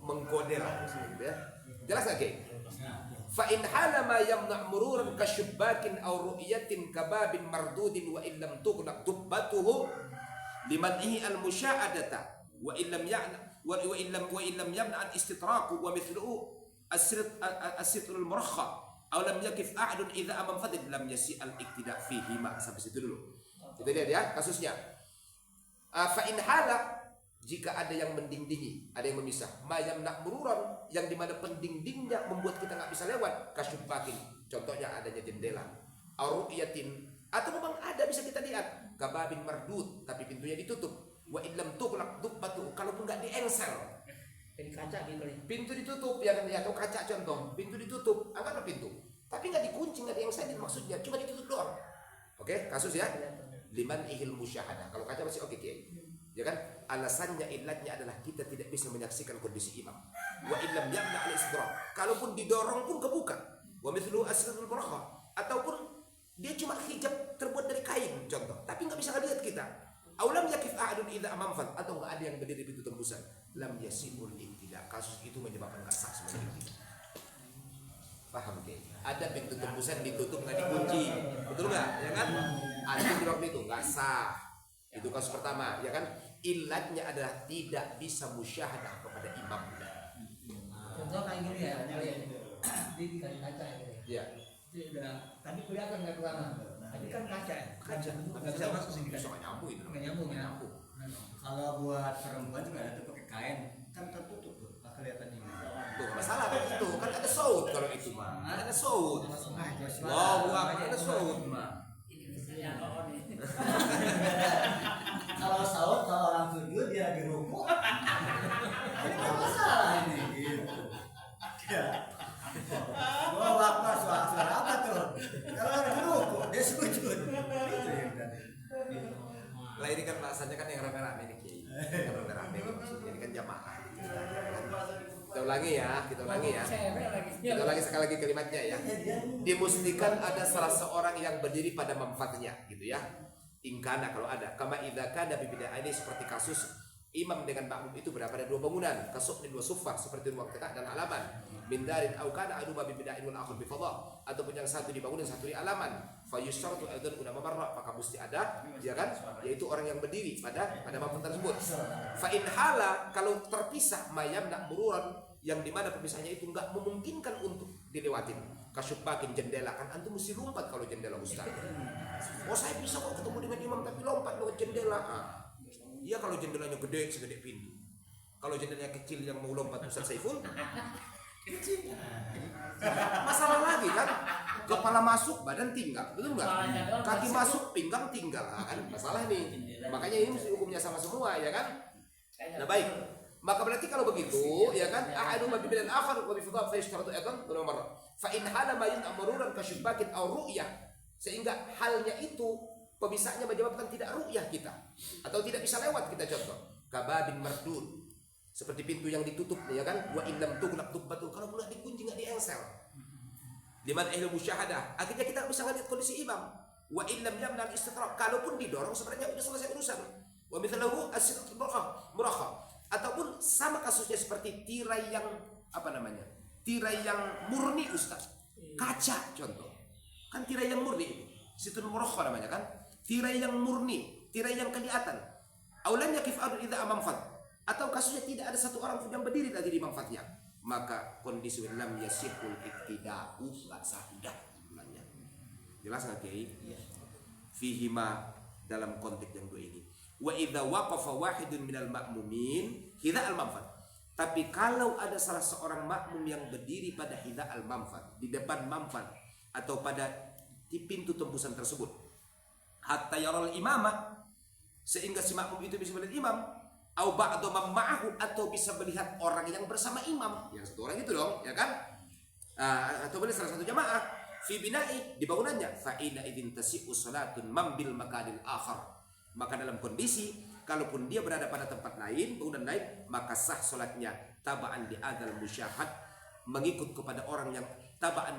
mengkode lah, gitu ya. Jelas nggak, Ki? Fa in hala ma yamna' mururan ka syubbakin aw ru'yatin kababin mardudin wa illam tughlaq tubbatuhu liman'ihi al-musya'adata wa illam ya'na wa illam yamna' al-istitraqu wa mithluhu as-sitr al-murakha aw lam yakif ahadun idza amam fadil lam yasi al-iktida' fihi ma. Sampai situ dulu. Kita lihat ya kasusnya. Fa in hala, jika ada yang mendingdingi, ada yang memisah, mayam nak mururan, yang dimana pendingdingnya membuat kita nggak bisa lewat, kasyubakin, contohnya adanya jendela, aru'iyatin, atau memang ada bisa kita lihat, kababin mardud, tapi pintunya ditutup, wa illam tughlaq dubbatu, kalaupun nggak diengsel, Jadi kaca gitu nih. pintu ditutup, ya kan, atau kaca contoh, pintu ditutup, anggaplah pintu, tapi nggak dikunci, nggak diengsel, maksudnya cuma ditutup doang. Oke, kasus ya, liman ihil musyahadah, kalau kaca masih oke, Kiai. Ya kan, alasannya illatnya adalah kita tidak bisa menyaksikan kondisi imam. Wa illam yamna' al-istidrak, kalaupun didorong pun kebuka. Wa mithlu asrul barakah, ataupun dia cuma hijab terbuat dari kain contoh, tapi nggak bisa lihat kita. Aulam yakif ahadun idza amam fad, atau nggak ada yang berdiri di pintu tembusan, lam yasimul iktida tidak, kasus itu menyebabkan nggak sah sebenarnya tidak. Paham ke? Ada pintu tembusan ditutup nggak dikunci, betul nggak? Ya kan? Ada di waktu itu nggak sah. Itu kasus pertama, ya kan? Ilatnya adalah tidak bisa musyahadah kepada imamnya. Contoh kayak gini ya, dia dikasih kaca gitu ya. Ya. Dia udah tadi kelihatan nggak kelana, tapi kan kaca ya. Kaca. Nggak bisa masuk sini kan? Bisa nggak nyambung itu. Nggak nyambung ya. Kalau buat perempuan juga ada tuh pakai kain, kan tertutup tuh, nggak kelihatan ini. Tuh masalah kan itu kan ada saud kalau itu mah. Ada saud. Wah, Wow, ada saud mah. kalau saud kalau orang sujud dia di ruku, ini kan masalah ini gitu. Ya. Wah, waktu suara apa tuh? Kalau orang di ruku dia sujud. Itu yang tadi. Lah ini kan bahasanya kan yang rame-rame nih Kiai. Yang rame-rame maksudnya ini kan jamaah. Kita ulangi ya. Kita ulangi sekali lagi kalimatnya ya. Dimustikan ada salah seorang yang berdiri pada manfaatnya gitu ya. Ingkana kalau ada. Kama idza kana bi bid'ah, ini seperti kasus imam dengan makmum itu berada pada dua bangunan, kasubni dua sufah seperti ruang tengah dan halaman. Min darin au kana adu bi bid'ain wal akhir bi fadha, ataupun yang satu di bangunan satu di halaman. Fa yustaratu aidan ulama marra, maka mesti ada ya kan, yaitu orang yang berdiri pada manfaat tersebut. Fa in hala, kalau terpisah mayam nak mururan, yang dimana pemisahnya itu enggak memungkinkan untuk dilewatin. Kasyubakin jendela, kan antum mesti lompat kalau jendela ustaz. Oh saya bisa kok ketemu dengan imam tapi lompat lewat jendela. Iya kalau jendelanya gede segede pintu. Kalau jendelanya kecil yang mau lompat Ustaz Saiful, kecil. Masalah lagi kan, kepala masuk badan tinggal, betul nggak? Kaki masuk pinggang tinggal, kan masalah nih. Makanya ini mesti hukumnya sama semua ya kan? Nah baik, maka berarti kalau begitu ya kan, ahadu ma bidan akhar wa bi fadha fa yashtaratu aidan marra. Fa in hala ma yun'amururan kasyubakin aw ru'yah, sehingga halnya itu pemisahnya menyebabkan tidak ru'yah kita atau tidak bisa lewat kita, contoh kababin mardud, seperti pintu yang ditutup ya kan, wa illam tughlaq tubbatu, kalau pula dikunci nggak diengsel, liman ahli musyahadah, akhirnya kita bisa ngelihat kondisi imam. Wa illam yamna al-istitrak, kalaupun didorong sebenarnya sudah selesai urusan. Wa mithlahu as-sidq murakha, ataupun sama kasusnya seperti tirai yang apa namanya, tirai yang murni Ustaz, kaca contoh, kan tirai yang murni itu situn murakha namanya kan, tirai yang murni, tirai yang kelihatan. Aulan yakif adu idza amamfat, atau kasusnya tidak ada satu orang pun yang berdiri lagi di manfaatnya, maka kondisi lam yasihul iktida'u, la sahidah sebenarnya. Jelas nggak Kiai? Fihima, dalam konteks yang dua ini. Wa idza waqafa wahidun minal ma'mumin hidha al manfat. Tapi kalau ada salah seorang makmum yang berdiri pada hidha al manfat, di depan manfat atau pada di pintu tembusan tersebut, hatta yaral imamah, sehingga si makmum itu bisa melihat imam, au ba'du man ma'ahu, atau bisa melihat orang yang bersama imam, yang satu orang itu dong ya kan, atau melihat salah satu jamaah fi bina'i, di bangunannya, fa ina idzin tasi'u salatun man bil makanil akhar, maka dalam kondisi kalaupun dia berada pada tempat lain, bangunan lain, maka sah salatnya taba'an di adal musyahad, mengikut kepada orang yang taba'an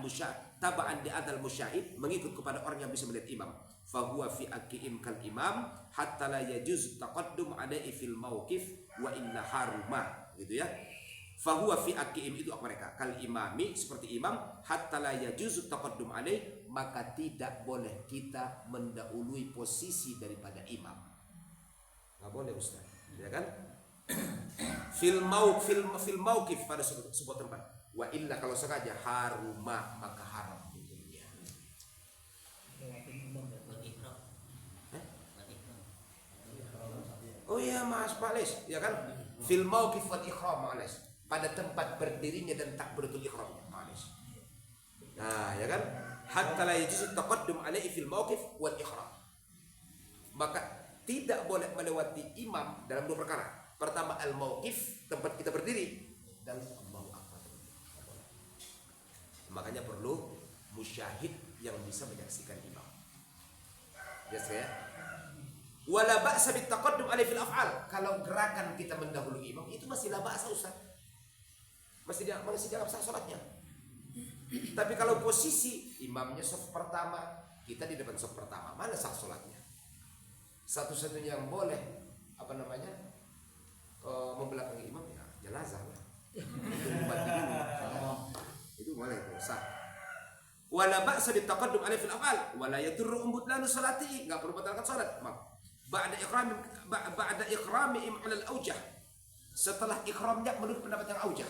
di adal musyahid, mengikut kepada orang yang bisa melihat imam. Fahuwa fi aqim kal imam hatta la yajuz taqaddum alaihi fil mauqif wa inna haruma, gitu ya. Fahuwa fi aqim itu mereka kal imami, seperti imam, hatta la yajuz taqaddum alaihi, maka tidak boleh kita mendahului posisi daripada imam. Enggak boleh Ustaz, ya kan? Fil mauqif pada sebuah tempat. Wa illa, kalau sengaja, haruma, maka haram hukumnya. Oh iya Mas Pales, ya kan? Fil mauqif wal ikhram, Mas. Pada tempat berdirinya dan takbiratul ihram, Mas. Nah, ya kan? Hatta la yajuz taqaddum alaihi fil mauqif wal ikhram. Maka tidak boleh melewati imam dalam dua perkara. Pertama al-mauqif, tempat kita berdiri, dan Allahu Akbar. Makanya perlu musyahid yang bisa menyaksikan imam. Jelas ya? Wala ba'sa bit taqaddum alaihi fil af'al. Kalau gerakan kita mendahului imam itu masih la ba'sa Ustaz. Masih dianggap sah salatnya. Tapi kalau posisi imamnya saf pertama, kita di depan saf pertama, mana sah salatnya? Satu-satunya yang boleh membelakangi imam ya jenazah lah. Itu mubadil dulu. Itu boleh itu sah. Wala ba'sa bitaqaddum alaihi fil af'al wala yadurru umbudlanu salati, enggak perlu batalkan salat. Ba'da ikramihim 'ala al-aujah. Setelah ikramnya menurut pendapat yang aujah.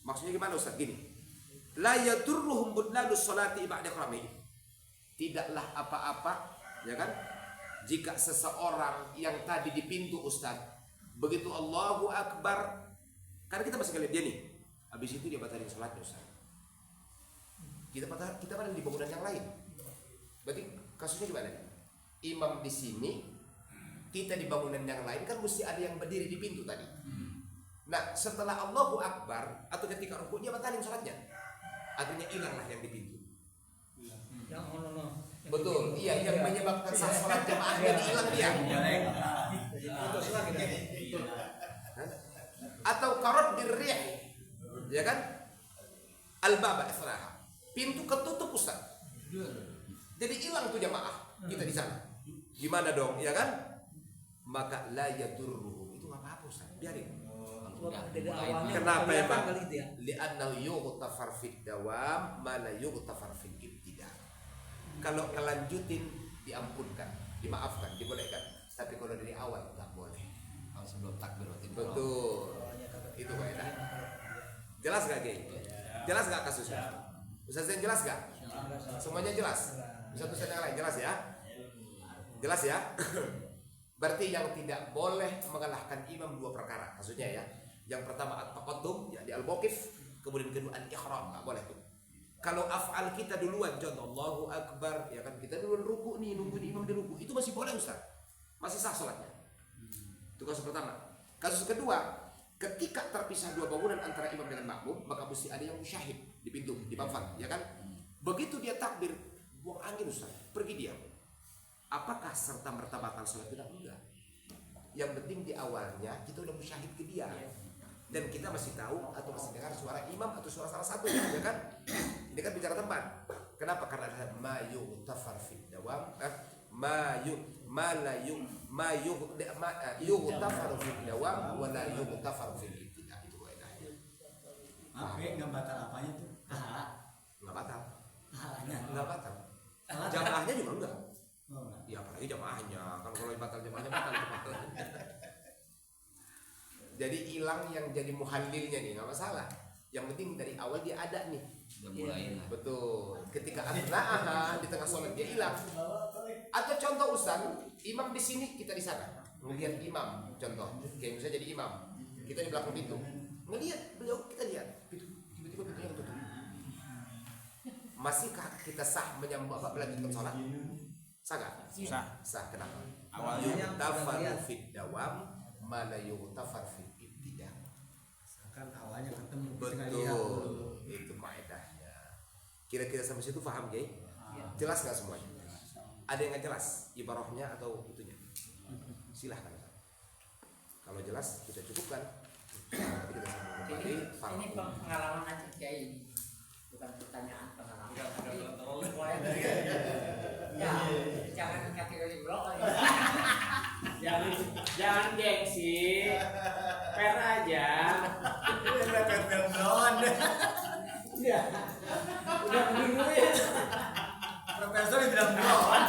Maksudnya gimana Ustaz? Gini. La yadurruhum budlanu salati ba'da ikramihim. Tidaklah apa-apa, ya kan? Jika seseorang yang tadi di pintu Ustaz, begitu Allahu Akbar, karena kita masih ngeliat dia nih, habis itu dia batalin salatnya Ustaz. Kita pada di bangunan yang lain. Berarti kasusnya gimana? Imam di sini, kita di bangunan yang lain, kan mesti ada yang berdiri di pintu tadi. Nah, setelah Allahu Akbar atau ketika rukuk dia batalin salatnya. Artinya hilanglah yang di pintu. Yang ono. Betul, iya yang menyebabkan sah salat jamaahnya hilang dia. Putus lagi deh. Atau karot dirrih, ya kan? Al-baba israha. Pintu ketutup Ustaz. Jadi hilang tuh jamaah kita di sana. Gimana dong, ya kan? Maka la yadurruhum. Itu enggak apa-apa Ustaz, biarin. Dari awalnya Kenapa kelihatan emang? kali itu ya. Li'annahu yughtafar fid dawam ma la yughtafar fil ibtida. Kalau ngelanjutin diampunkan, dimaafkan, dibolehkan. Tapi kalau dari awal enggak boleh. Kalau sebelum takbir waktu itu. Betul. Itu kaidah. Jelas enggak, Gey? Jelas enggak kasusnya? Ustaz Zain jelas enggak? Semuanya jelas. Satu Ustaz yang lain jelas ya? Jelas ya? Berarti yang tidak boleh mengalahkan imam dua perkara. Maksudnya ya. Yang pertama at-taqaddum, ya di al-mauqif, kemudian kedua al-ihram, enggak boleh tuh. Kalau af'al kita duluan, contoh Allahu Akbar, ya kan kita duluan ruku nih, nungguin imam di ruku, itu masih boleh Ustaz. Masih sah salatnya. Itu kasus pertama. Kasus kedua, ketika terpisah dua bangunan antara imam dengan makmum, maka mesti ada yang syahid di pintu, di bafan, ya kan? Begitu dia takbir, buang angin Ustaz, pergi dia. Apakah serta merta batal salat? Tidak, enggak. Yang penting di awalnya kita udah musyahid ke dia. Dan kita masih tahu atau masih dengar suara imam atau suara salah satu, ya kan? Ini kan bicara tempat. Kenapa? Karena ada ma yughfar fid dawam, ma yughfar fid dawam wa la yughfar fil ibtida. Itu kaidahnya. Maaf ya, nggak batal apanya tuh? Pahala. Enggak batal. Pahalanya. Enggak batal. Jamaahnya juga enggak. Oh, Ya apalagi jamaahnya. Kalau batal jamaahnya batal. Jadi hilang yang jadi muhallilnya nih, nggak masalah. Yang penting dari awal dia ada nih. Udah mulai lah. Betul. Ketika asna'ah di tengah sholat dia hilang. Atau contoh Ustaz, imam di sini, kita di sana. Melihat imam, contoh. Kayak misalnya jadi imam, kita di belakang pintu. Ngelihat beliau, kita lihat. Tiba-tiba pintunya ketutup. Masihkah kita sah melanjutkan sholat? Sah nggak? Sah. Sah. Kenapa? Awalnya Yughtafaru fid dawam ma la yughfar fil ibtida. Kan awalnya ketemu kita nggak lihat Betul, dulu. itu kaidahnya. Kira-kira sampai situ paham, Gey? Jelas nggak semuanya? Ada yang nggak jelas ibarahnya atau itunya? Silahkan. Kalau jelas kita cukupkan. Nanti kita sambung kembali. Ini pengalaman aja Kiai, bukan pertanyaan pengalaman. Ya, jangan kategori blok. Jangan gengsi, fair aja. udah blon. Iya, udah minggu ya. Profesor bilang blon.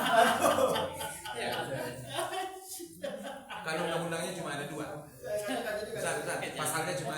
Kalau undang-undangnya cuma ada dua. Pasalnya cuma